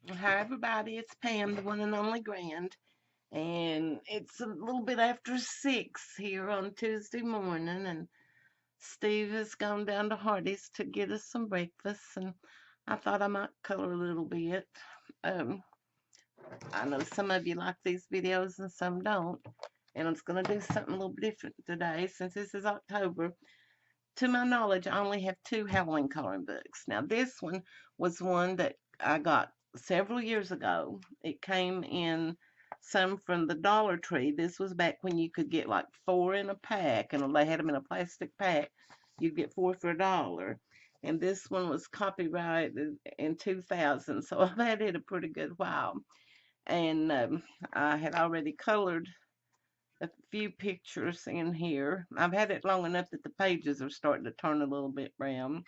Hi, everybody. It's Pam, the one and only Grand. And it's a little bit after 6 here on Tuesday morning. And Steve has gone down to Hardee's to get us some breakfast. And I thought I might color a little bit. Um, I know some of you like these videos and some don't. And I'm going to do something a little different today since this is October. To my knowledge, I only have two Halloween coloring books. Now, this one was one that I got several years ago. It came in some from the Dollar Tree. This was back when you could get like four in a pack, and they had them in a plastic pack. You'd get four for $1. And this one was copyrighted in 2000, so I've had it a pretty good while. And I had already colored a few pictures in here. I've had it long enough that the pages are starting to turn a little bit brown.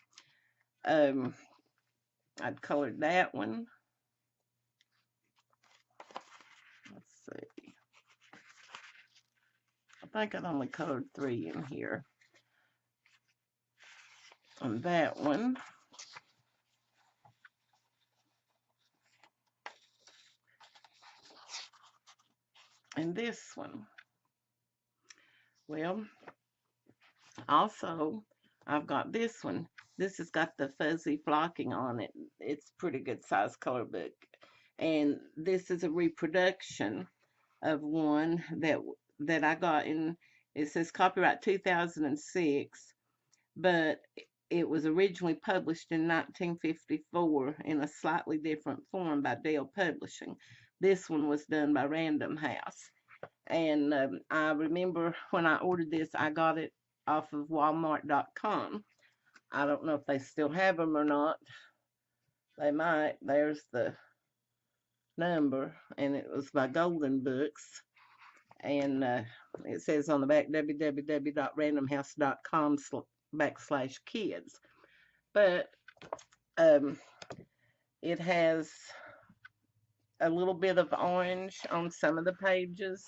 Um, I'd colored that one. Let's see. I think I'd only colored three in here. And that one. And this one. Well, also, I've got this one. This has got the fuzzy flocking on it. It's a pretty good size color book. And this is a reproduction of one that I got in. It says copyright 2006, but it was originally published in 1954 in a slightly different form by Dell Publishing. This one was done by Random House. And I remember when I ordered this, I got it off of Walmart.com. I don't know if they still have them or not. They might. There's the number, and it was by Golden Books. And it says on the back www.randomhouse.com/kids. But um, it has a little bit of orange on some of the pages,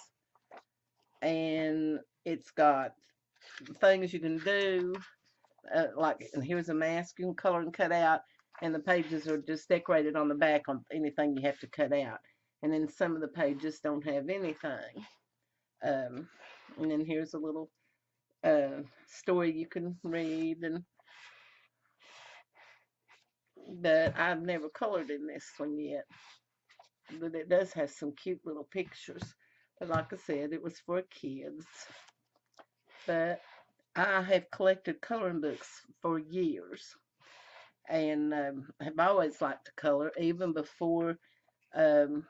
and it's got things you can do. Like, and here's a mask you can color and cut out, and the pages are just decorated on the back on anything you have to cut out. And then some of the pages don't have anything. Um, and then here's a little story you can read, and but I've never colored in this one yet. But it does have some cute little pictures. But like I said, it was for kids. But I have collected coloring books for years, and have always liked to color, even before um,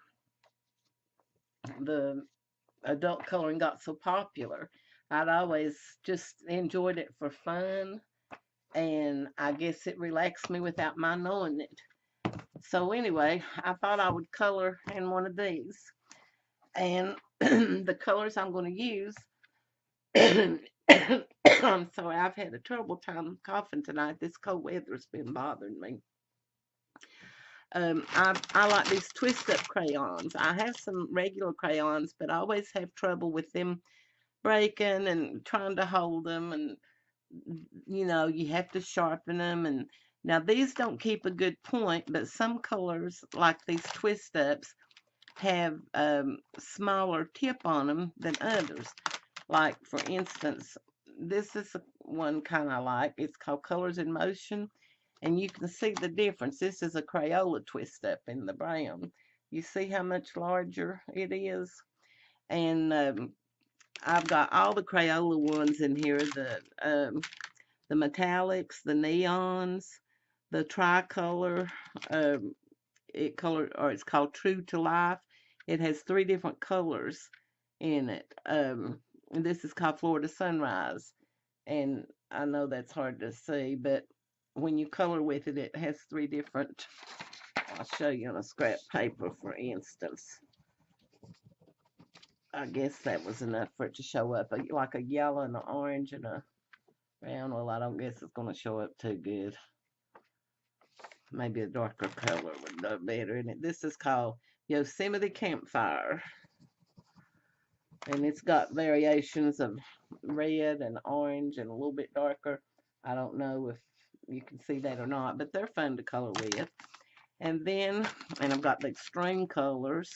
the adult coloring got so popular. I'd always just enjoyed it for fun, and I guess it relaxed me without my knowing it. So anyway, I thought I would color in one of these. And the colors I'm going to use, I'm sorry, I've had a terrible time coughing tonight. This cold weather's been bothering me. I like these twist up crayons. I have some regular crayons, but I always have trouble with them breaking and trying to hold them. And, you have to sharpen them. And now these don't keep a good point, but some colors, like these twist ups, have smaller tip on them than others. Like, for instance, this is one kind I like. It's called Colors in Motion, and you can see the difference. This is a Crayola twist up in the brown. You see how much larger it is? And I've got all the Crayola ones in here, the metallics, the neons, the tricolor. Um, it's called True to Life. It has three different colors in it. And this is called Florida Sunrise. And I know that's hard to see, but when you color with it, it has three different. I'll show you on a scrap paper, for instance. I guess that was enough for it to show up, like a yellow and an orange and a brown. Well, I don't guess it's going to show up too good. Maybe a darker color would look better in it. This is called Yosemite Campfire. And it's got variations of red and orange and a little bit darker. I don't know if you can see that or not, but they're fun to color with. And then, and I've got the extreme colors.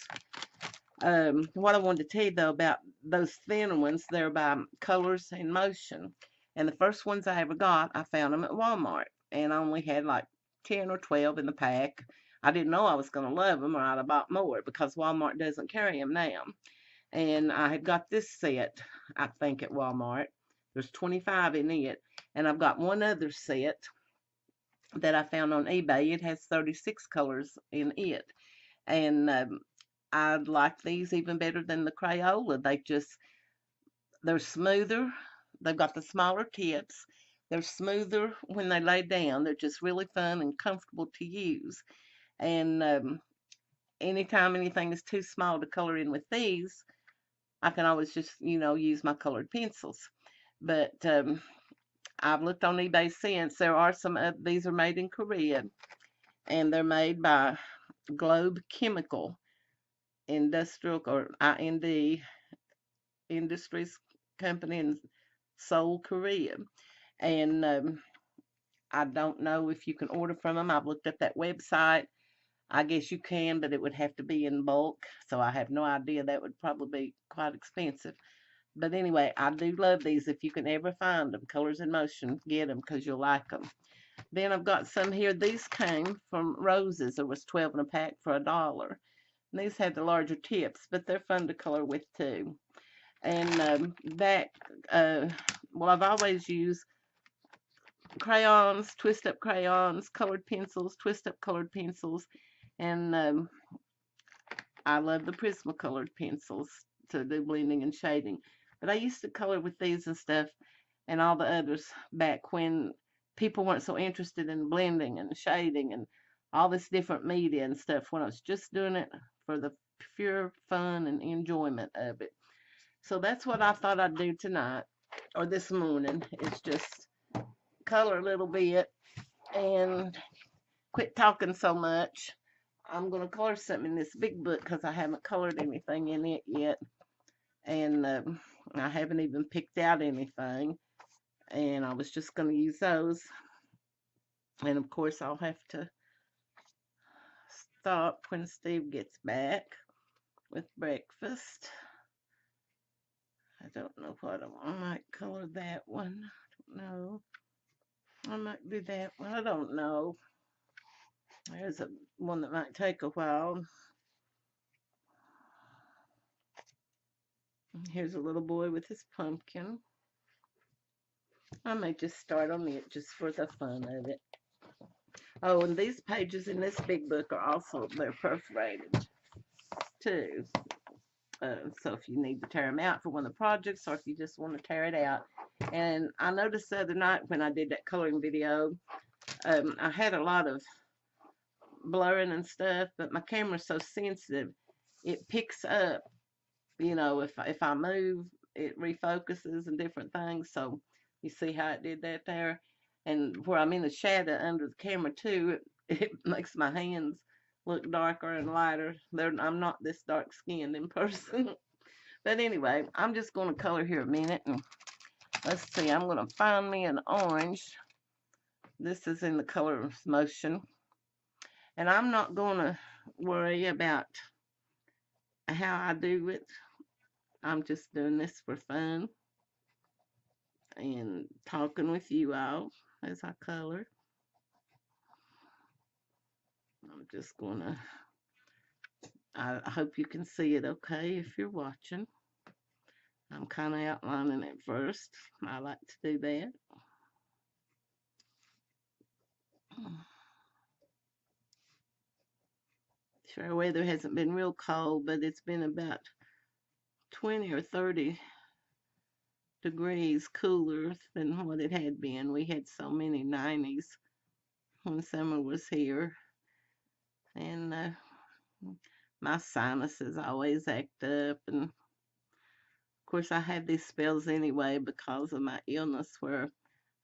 What I wanted to tell you though about those thin ones, they're by Colors in Motion. And the first ones I ever got, I found them at Walmart. And I only had like 10 or 12 in the pack. I didn't know I was going to love them or I'd have bought more because Walmart doesn't carry them now. And I had got this set, I think, at Walmart. There's 25 in it. And I've got one other set that I found on eBay. It has 36 colors in it. And I like these even better than the Crayola. They're smoother. They've got the smaller tips. They're smoother when they lay down. They're just really fun and comfortable to use. And anytime anything is too small to color in with these, I can always just, use my colored pencils. But I've looked on eBay since. There are these are made in Korea, and they're made by Globe Chemical Industrial, or IND Industries Company in Seoul, Korea. And I don't know if you can order from them. I've looked up that website. I guess you can, but it would have to be in bulk. So I have no idea. That would probably be quite expensive. But anyway, I do love these. If you can ever find them, Colors in Motion, get them because you'll like them. Then I've got some here. These came from Roses. There was 12 in a pack for $1. And these had the larger tips, but they're fun to color with too. And well, I've always used crayons, twist up crayons, colored pencils, twist up colored pencils, and I love the Prismacolor pencils to do blending and shading. But I used to color with these and stuff and all the others back when people weren't so interested in blending and shading and all this different media and stuff, when I was just doing it for the pure fun and enjoyment of it. So that's what I thought I'd do tonight or this morning, is just color a little bit and quit talking so much. I'm going to color something in this big book because I haven't colored anything in it yet. And I haven't even picked out anything. And I was just going to use those. And of course, I'll have to stop when Steve gets back with breakfast. I don't know what I might color that one. I don't know. I might do that one. I don't know. There's one that might take a while. Here's a little boy with his pumpkin. I may just start on it just for the fun of it. Oh, and these pages in this big book are also, they're perforated too. So if you need to tear them out for one of the projects, or if you just want to tear it out. And I noticed the other night when I did that coloring video, I had a lot of blurring and stuff, but my camera's so sensitive, it picks up, if I move, it refocuses and different things. So you see how it did that there? And where I'm in the shadow under the camera too, it makes my hands look darker and lighter. I'm not this dark skinned in person. But anyway, I'm just going to color here a minute. And let's see, I'm going to find me an orange. This is in the Color Motion. And I'm not going to worry about how I do it. I'm just doing this for fun and talking with you all as I color. I'm just going to, I hope you can see it okay if you're watching. I'm kind of outlining it first. I like to do that. Sure, weather hasn't been real cold, but it's been about 20 or 30 degrees cooler than what it had been. We had so many 90s when summer was here. And my sinuses always act up. And of course, I have these spells anyway because of my illness where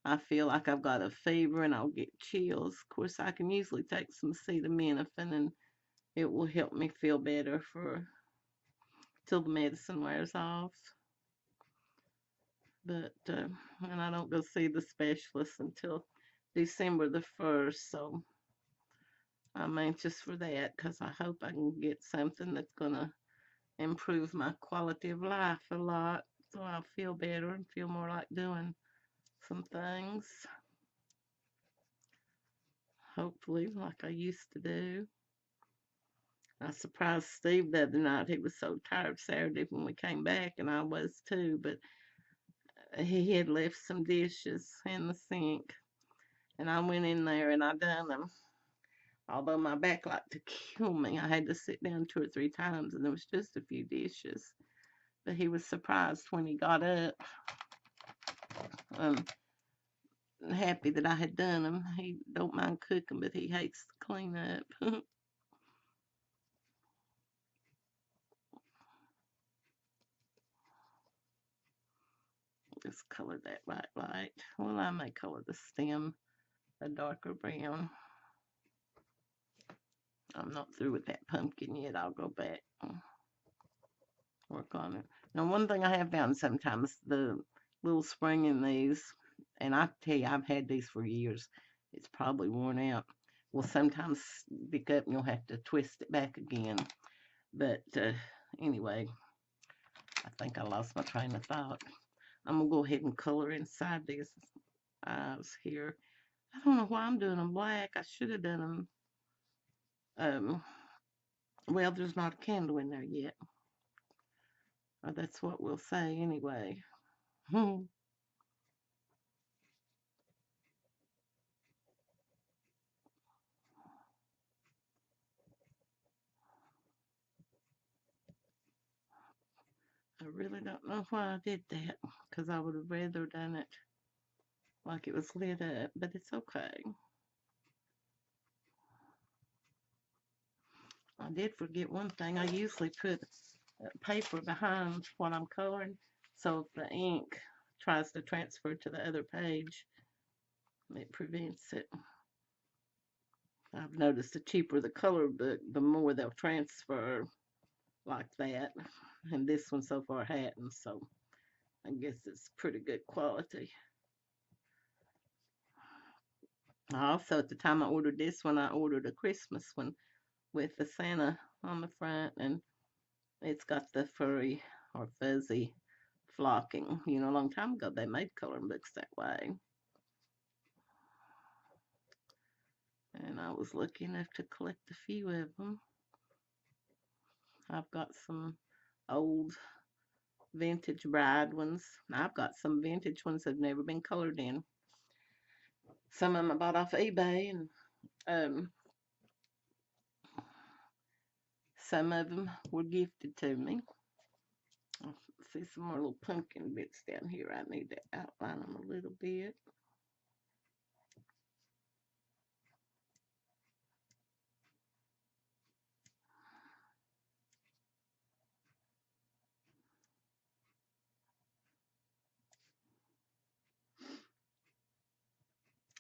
I feel like I've got a fever and I'll get chills. Of course, I can usually take some acetaminophen and it will help me feel better till the medicine wears off. But and I don't go see the specialist until December the 1st, so I'm anxious for that because I hope I can get something that's going to improve my quality of life a lot so I'll feel better and feel more like doing some things, hopefully, like I used to do. I surprised Steve the other night. He was so tired Saturday when we came back, and I was too, but he had left some dishes in the sink, and I went in there and I done them. Although my back liked to kill me, I had to sit down 2 or 3 times, and there was just a few dishes. But he was surprised when he got up, um, happy that I had done them. He don't mind cooking, but he hates to clean up. Just color that right light. Well, I may color the stem a darker brown. I'm not through with that pumpkin yet. I'll go back and work on it. Now, one thing I have found sometimes, the little spring in these, and I tell you, I've had these for years. It's probably worn out. Will sometimes stick up and you'll have to twist it back again. But anyway, I think I lost my train of thought. I'm going to go ahead and color inside these eyes here. I don't know why I'm doing them black. I should have done them. Well, there's not a candle in there yet. Or that's what we'll say anyway. I really don't know why I did that, because I would have rather done it like it was lit up, but it's okay. I did forget one thing. I usually put paper behind what I'm coloring, so if the ink tries to transfer to the other page, it prevents it. I've noticed the cheaper the color book, the more they'll transfer like that. And this one so far hadn't, so I guess it's pretty good quality. Also, at the time I ordered this one, I ordered a Christmas one with the Santa on the front, and it's got the furry or fuzzy flocking. You know, a long time ago they made coloring books that way. And I was lucky enough to collect a few of them. I've got some old vintage bride ones. I've got some vintage ones that have never been colored in. Some of them I bought off eBay, and um, some of them were gifted to me. I see some more little pumpkin bits down here. I need to outline them a little bit.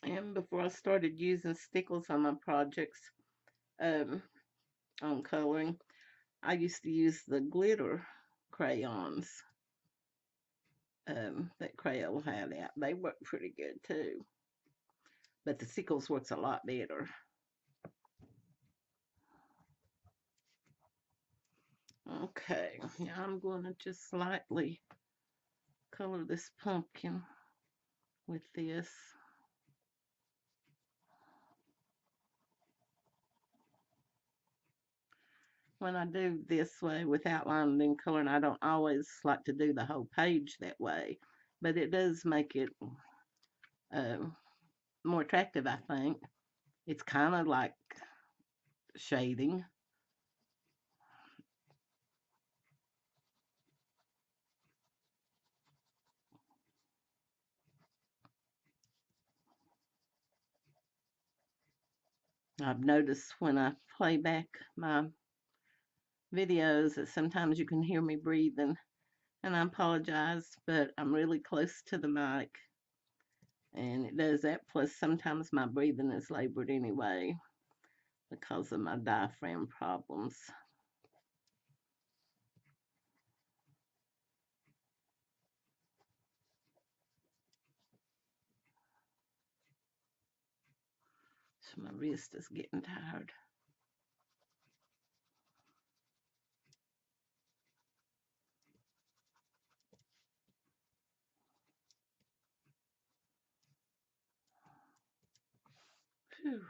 And before I started using stickles on my projects, um, on coloring, I used to use the glitter crayons that Crayola had out. They work pretty good too, but the stickles works a lot better. Okay, now I'm going to just slightly color this pumpkin with this. When I do this way with outlining and coloring, I don't always like to do the whole page that way, but it does make it uh, more attractive, I think. It's kind of like shading. I've noticed when I play back my videos that sometimes you can hear me breathing, and I apologize, but I'm really close to the mic, and it does that. Plus, sometimes my breathing is labored anyway because of my diaphragm problems. So my wrist is getting tired. Whew.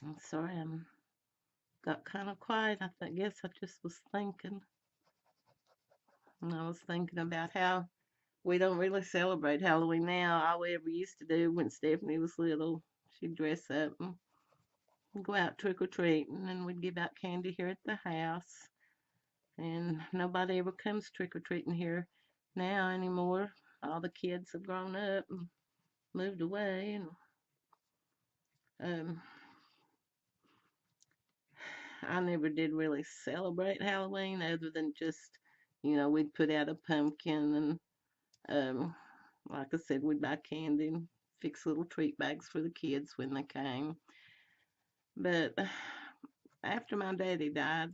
I'm sorry, I'm got kind of quiet. Guess I just was thinking. And I was thinking about how we don't really celebrate Halloween now. All we ever used to do when Stephanie was little, she'd dress up and go out trick or treating, and we'd give out candy here at the house. And nobody ever comes trick or treating here now anymore. All the kids have grown up and moved away, and um, I never did really celebrate Halloween other than just, we'd put out a pumpkin and, like I said, we'd buy candy and fix little treat bags for the kids when they came. But after my daddy died,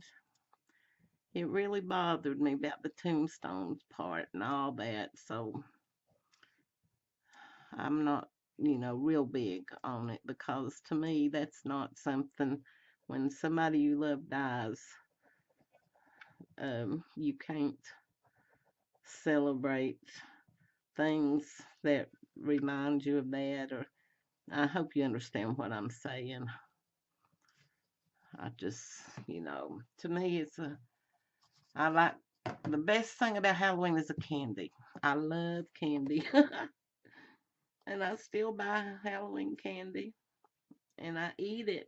it really bothered me about the tombstones part and all that. So I'm not, real big on it because to me, that's not something when somebody you love dies, you can't celebrate things that remind you of that. Or I hope you understand what I'm saying. I just, to me, I like, the best thing about Halloween is the candy. I love candy. And I still buy Halloween candy and I eat it.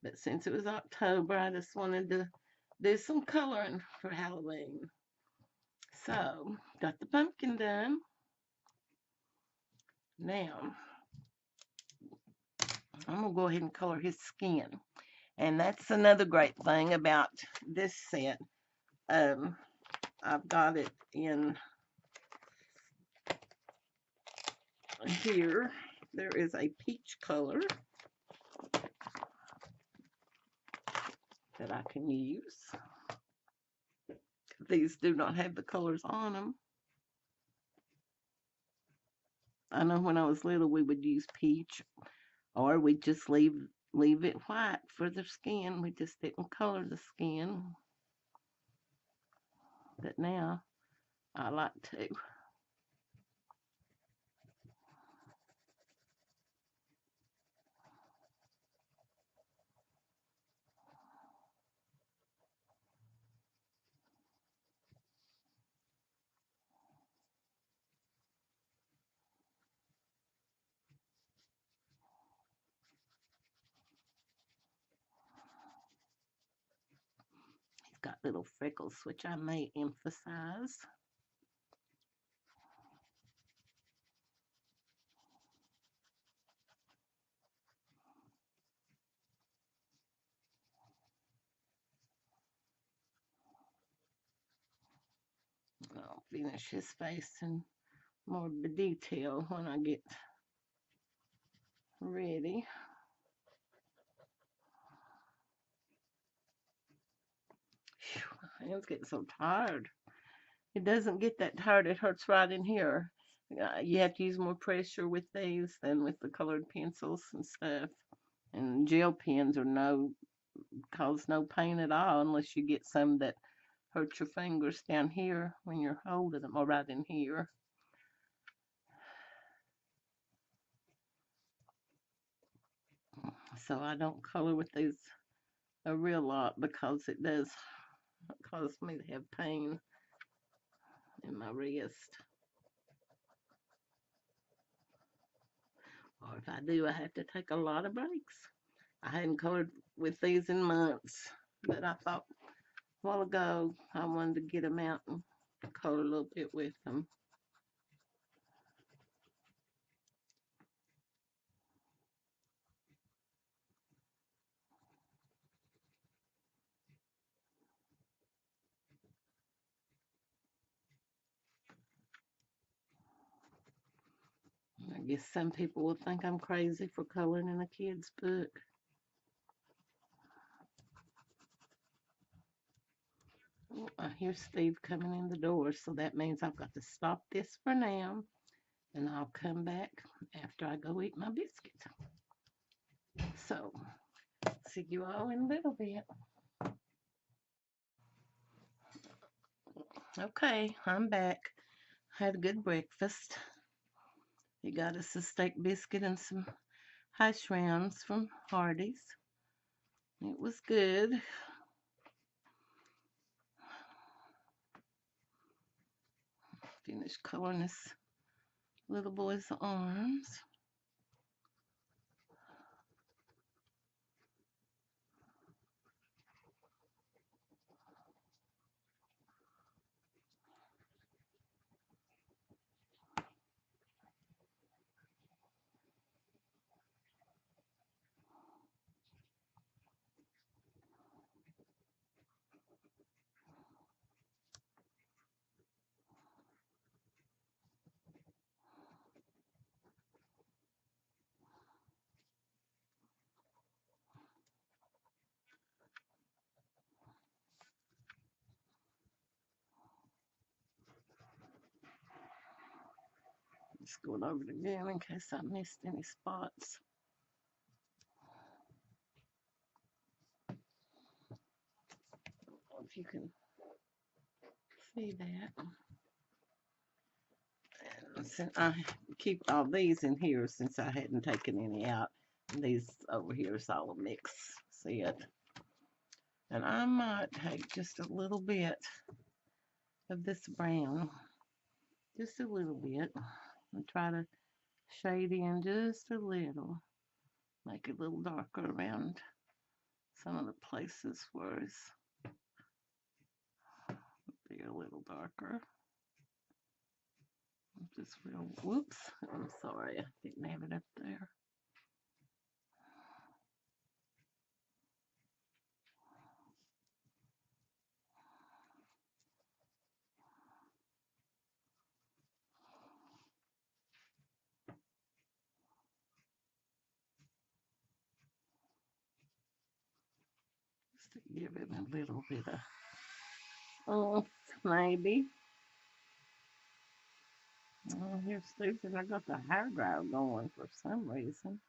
But since it was October, I just wanted to do some coloring for Halloween. So, got the pumpkin done. Now, I'm going to go ahead and color his skin. And that's another great thing about this set. Um, I've got it in here. There is a peach color that I can use. These do not have the colors on them. I know when I was little we would use peach, or we'd just leave it white for the skin. We just didn't color the skin. But now I like to. He's got little freckles, which I may emphasize. I'll finish his face in more detail when I get ready. Whew, my hand's getting so tired. It doesn't get that tired. It hurts right in here. You have to use more pressure with these than with the colored pencils and stuff. And gel pens are cause no pain at all unless you get some that hurt your fingers down here when you're holding them, or right in here. So I don't color with these a real lot because it does cause me to have pain in my wrist. Or if I do, I have to take a lot of breaks. I hadn't colored with these in months, but I thought while ago, I wanted to get them out and color a little bit with them. I guess some people will think I'm crazy for coloring in a kid's book. Oh, I hear Steve coming in the door, so that means I've got to stop this for now, and I'll come back after I go eat my biscuit. So, see you all in a little bit. Okay, I'm back. Had a good breakfast. He got us a steak biscuit and some hash browns from Hardee's. It was good. Finished coloring this little boy's arms. Just going over it again in case I missed any spots. If you can see that. And since I keep all these in here since I hadn't taken any out. And these over here is all a mix. See it? And I might take just a little bit of this brown. Just a little bit. And try to shade in just a little. Make it a little darker around some of the places where it's be a little darker. Just real, whoops, I'm sorry, I didn't have it up there. Just to give it a little bit of maybe. Oh, here's Susan. I got the hair dryer going for some reason.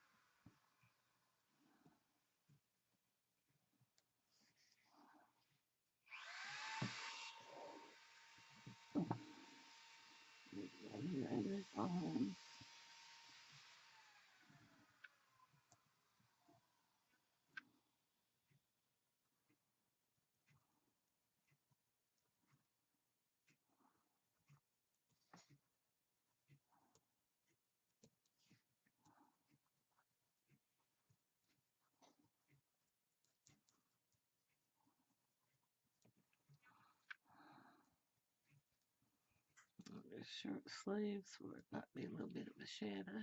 Short sleeves where it might be a little bit of a shadow.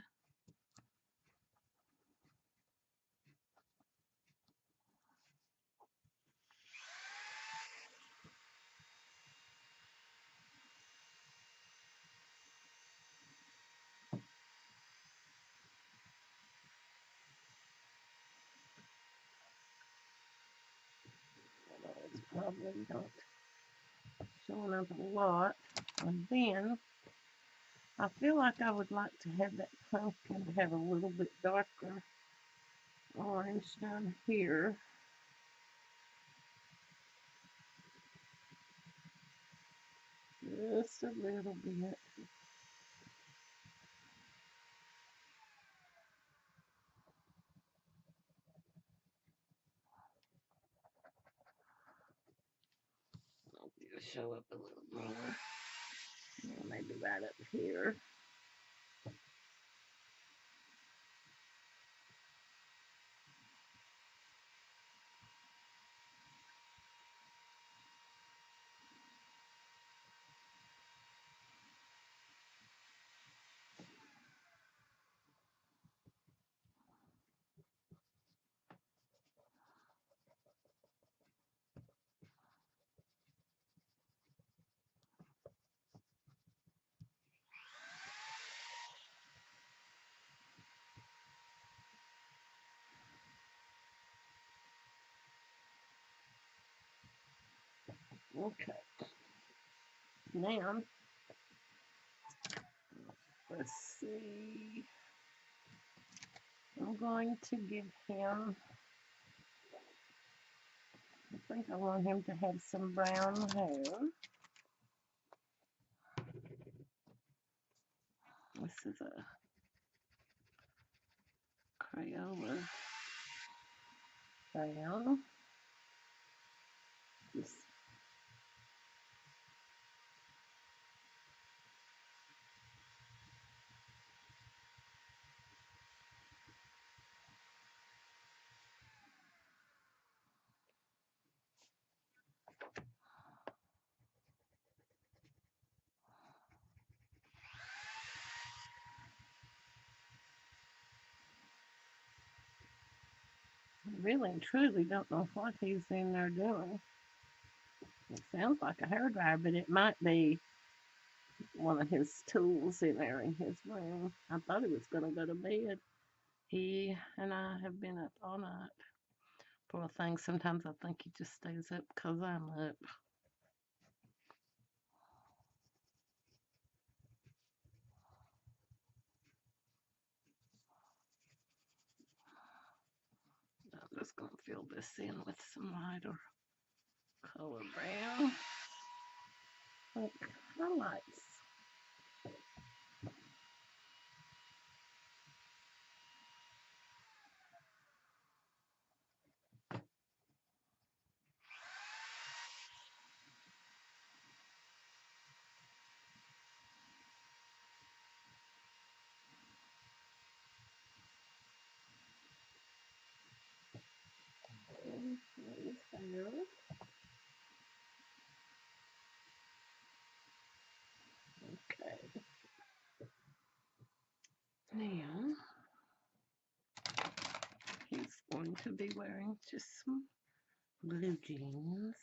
It's probably not showing up a lot. And then I feel like I would like to have that pumpkin have a little bit darker orange down here. Just a little bit. It'll show up a little more. Maybe right up here. Okay, now let's see. I'm going to give him, I think I want him to have some brown hair. This is a Crayola brown. Just really and truly don't know what he's in there doing. It sounds like a hairdryer, but it might be one of his tools in there in his room. I thought he was going to go to bed. He and I have been up all night. Poor thing, sometimes I think he just stays up because I'm up. I'm just going to fill this in with some lighter color brown. Like highlights. Okay. Now, he's going to be wearing just some blue jeans.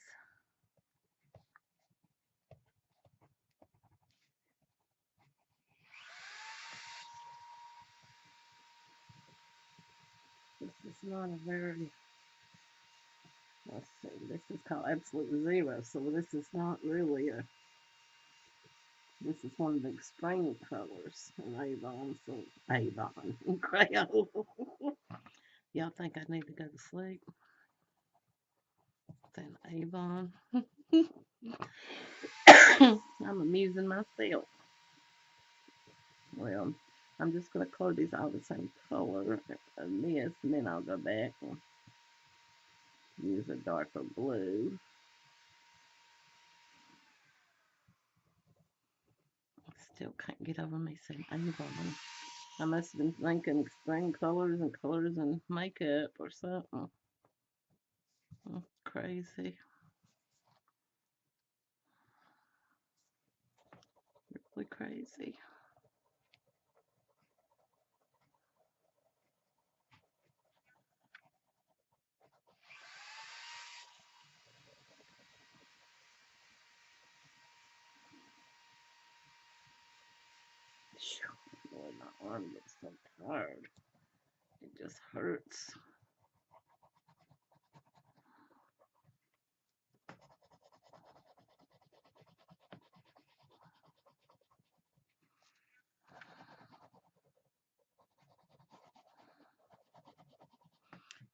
This is not a very, let's see, this is called Absolute Zero, so this is not really a, this is one of the extreme colors in Avon, so Avon, Crayola. Y'all think I need to go to sleep? Then Avon. I'm amusing myself. Well, I'm just going to color these all the same color of this, and then I'll go back and use a darker blue. Still can't get over me saying Avon. I must have been thinking spring colors and makeup or something. Crazy. Really crazy. Boy, my arm looks so tired. It just hurts.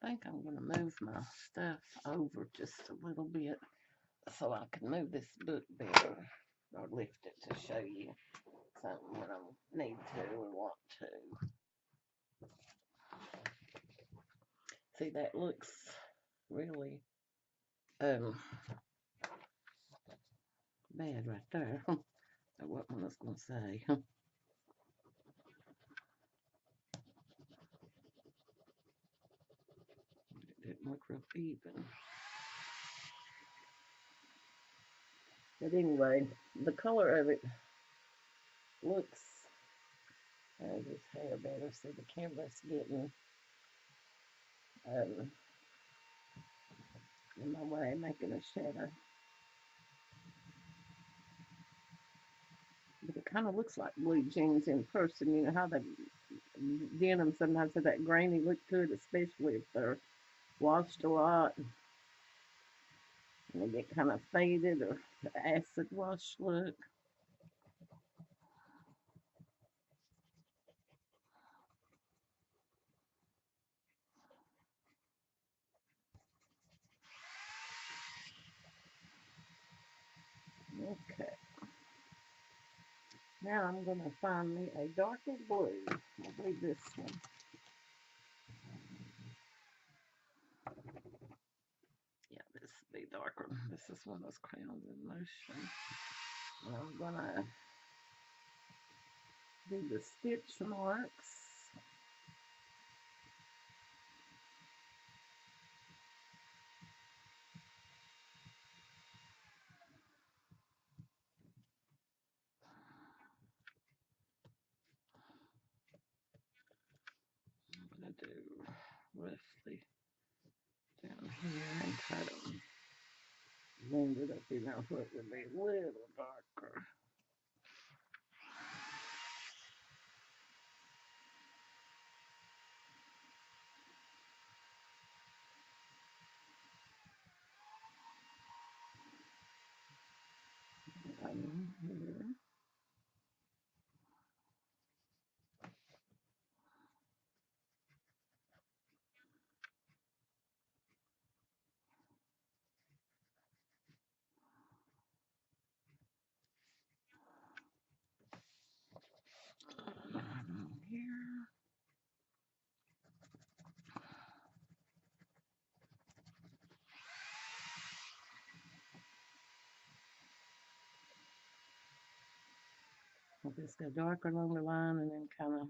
I think I'm going to move my stuff over just a little bit so I can move this book better or lift it to show you something when I need to or want to. See, that looks really bad right there. What I was going to say. It didn't look real even. But anyway, the color of it looks his hair better. See, the camera's getting in my way, making a shadow. But it kind of looks like blue jeans in person. You know how the denim sometimes have that grainy look to it, especially if they're washed a lot. And they get kind of faded or the acid wash look. Okay. Now I'm going to find me a darker blue. I'll be this one. Yeah, this will be darker. This is one of those crayons in motion. And I'm going to do the stitch marks. I'm going to do roughly down here and try to blend it up enough so it would be a little darker. Here. Here. I'll just go darker along the line and then kind of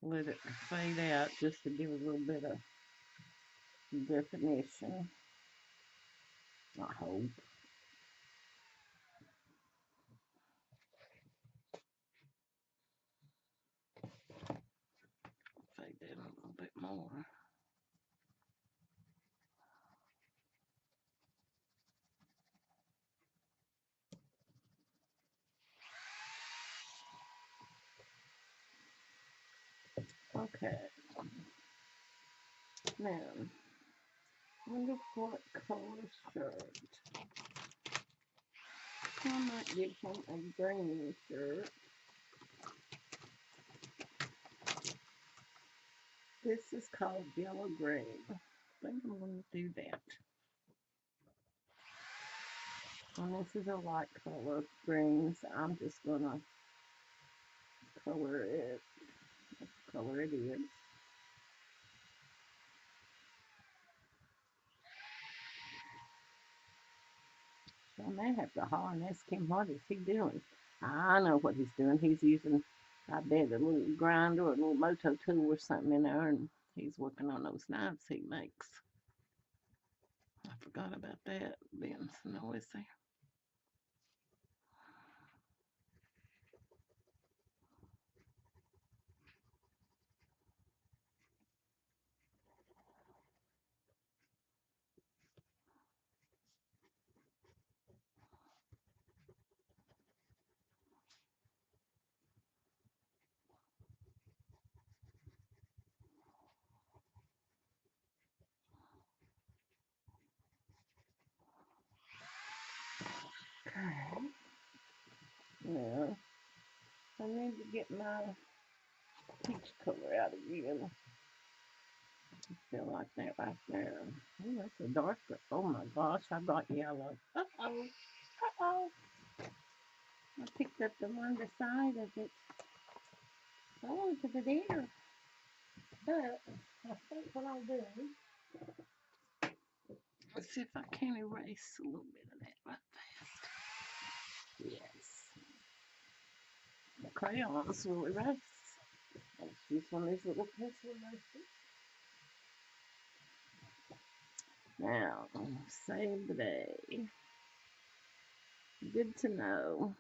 let it fade out just to give a little bit of definition. I hope. Fade that a little bit more. Okay. Now, wonder what color shirt. I might give him a green shirt. This is called yellow green. I think I'm going to do that. And this is a light color green, so I'm just going to color it. What color it is. So I may have to holler and ask him what is he doing. I know what he's doing. He's using, I bet, a little grinder or a little moto tool or something in there, and he's working on those knives he makes. I forgot about that being so noisy. Okay. Now, I need to get my peach color out again. I feel like that right there. Oh, that's a darker. Oh my gosh, I got yellow. Uh-oh. Uh-oh. I picked up the one beside of it. Oh, to the there. But I think what I'll do, let's see if I can erase a little bit of that right fast. Yes. The crayons will erase. Let's use one of these little pencil erasers. Now, save the day. Good to know.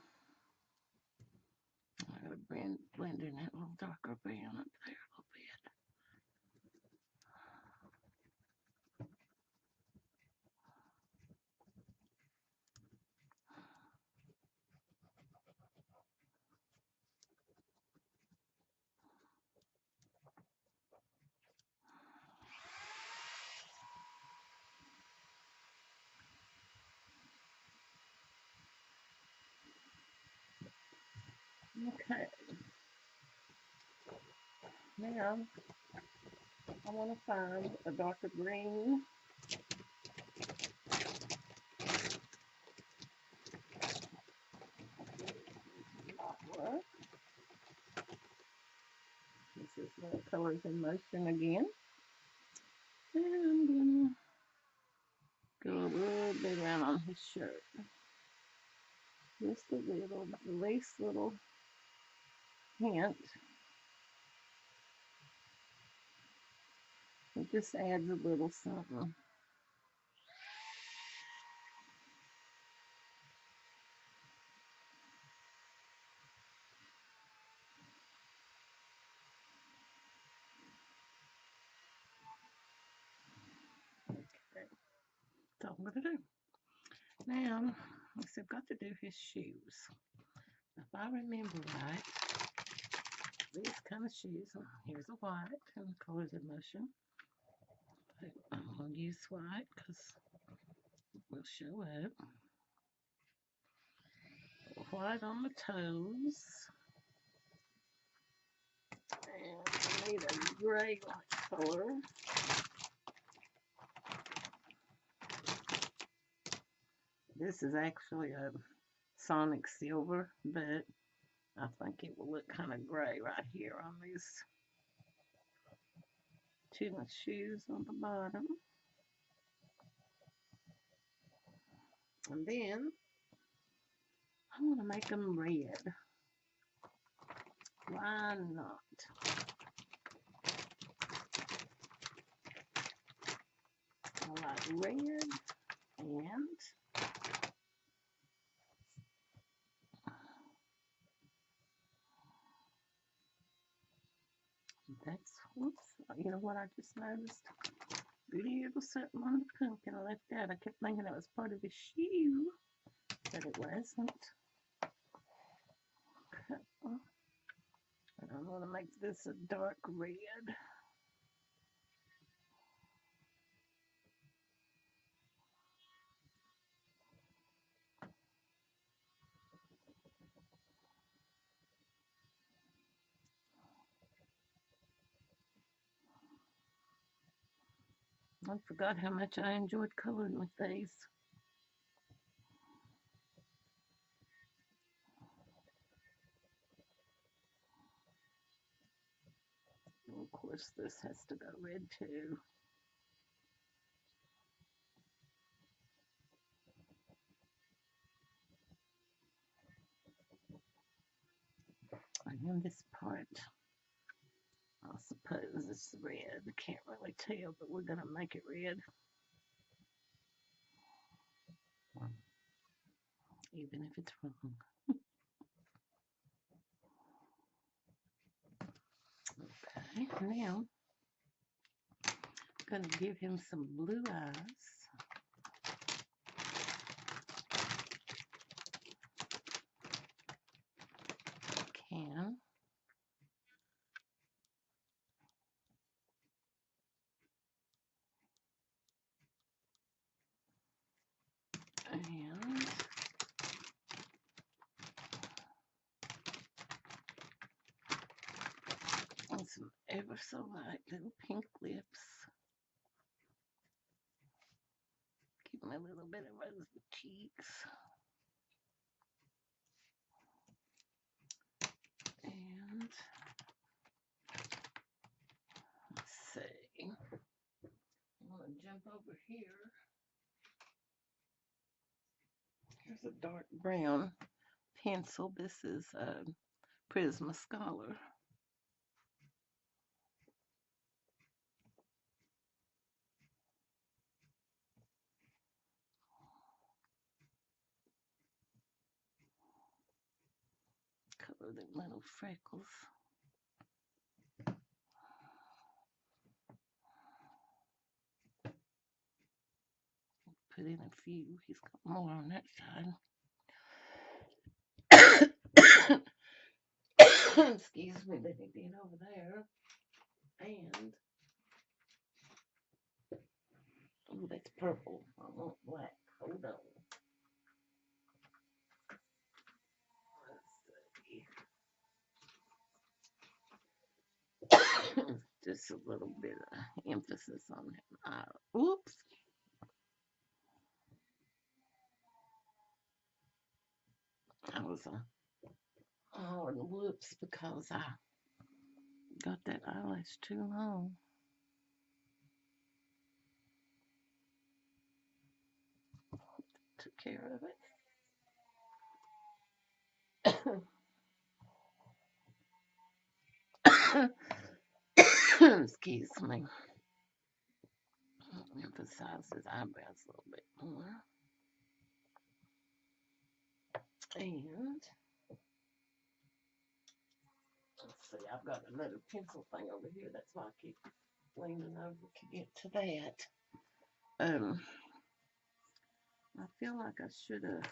I gotta blend in that little darker brown up there a little bit. Okay, now I want to find a darker green. Not This is Colors in Motion again. And I'm gonna go a little bit around on his shirt. Just a little, the least little hint. It just adds a little something. Okay, that's all I'm gonna do. Now, I've got to do his shoes. If I remember right, these kind of shoes, here's a white and Colors in Motion. I'm going to use white because it will show up. White on the toes. And I need a gray color. This is actually a Sonic Silver, but I think it will look kind of gray right here on these tennis shoes on the bottom. And then I want to make them red. Why not? I like red and that's, whoops, you know what I just noticed? Little something on the pumpkin I left out. I kept thinking it was part of the shoe, but it wasn't. And I'm going to make this a dark red. I forgot how much I enjoyed coloring with these. And of course, this has to go red too. And this part, I suppose it's red. Can't really tell, but we're going to make it red. Even if it's wrong. Okay, now I'm going to give him some blue eyes. Can. And some ever so light little pink lips. Give them a little bit of rosy cheeks. And let's see. I'm going to jump over here. Here's a dark brown pencil. This is a Prisma Scholar. Color them little freckles. Put in a few. He's got more on that side. Excuse me, than he did over there. And oh, that's purple. I want black. Hold on. Let's see. just a little bit of emphasis on it. Oops. I was oh, and whoops, because I got that eyelash too long. Took care of it. Excuse me. Emphasize his eyebrows a little bit more. And let's see, I've got another pencil thing over here. That's why I keep leaning over to get to that. I feel like I should have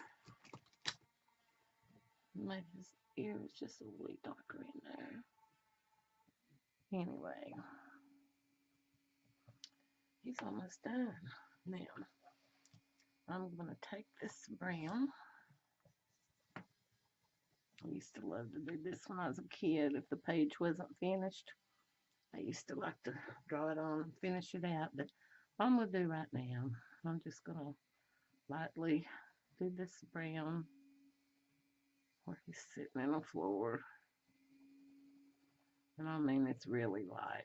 made his ears just a little darker in there. Anyway, he's almost done. Now, I'm going to take this brown. I used to love to do this when I was a kid. If the page wasn't finished, I used to like to draw it on and finish it out. But what I'm going to do right now, I'm just going to lightly do this brown where he's sitting on the floor. And I mean, it's really light.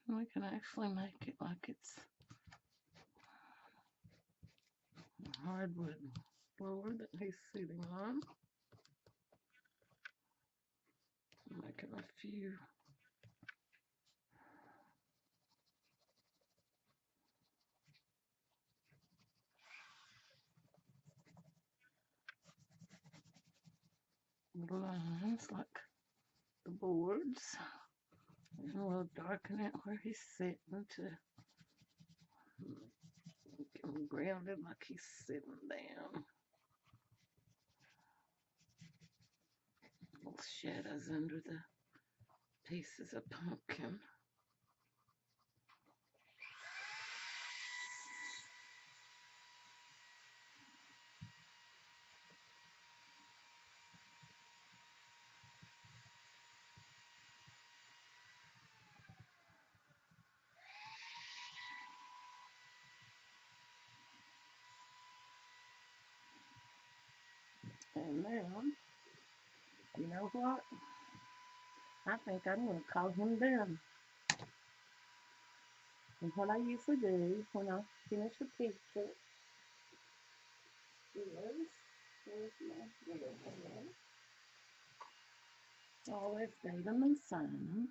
We can actually make it like it's a hardwood floor that he's sitting on. Making a few lines like the boards. And we'll darken it where he's sitting to get him grounded like he's sitting down. Little shadows under the pieces of pumpkin. And now, you know what? I think I'm going to call him done. And what I usually do when I finish a picture is, always date them and sign them.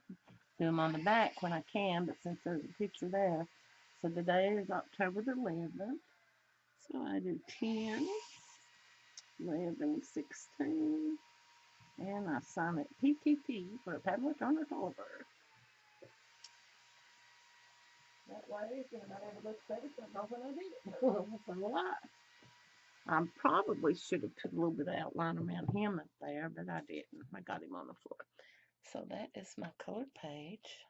Do them on the back when I can, but since there's a picture there. So today is October the 11th. So I do 10, 11, 16, and I sign it PTP for Pamela Turner Oliver. That way, if anybody ever looks at it, they'll know when I did it. That's a lot. I probably should have put a little bit of outline around him up there, but I didn't. I got him on the floor. So that is my colored page.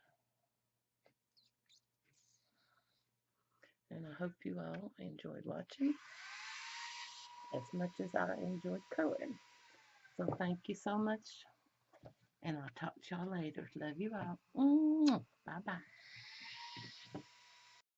And I hope you all enjoyed watching as much as I enjoyed coloring. So thank you so much. And I'll talk to y'all later. Love you all. Bye-bye.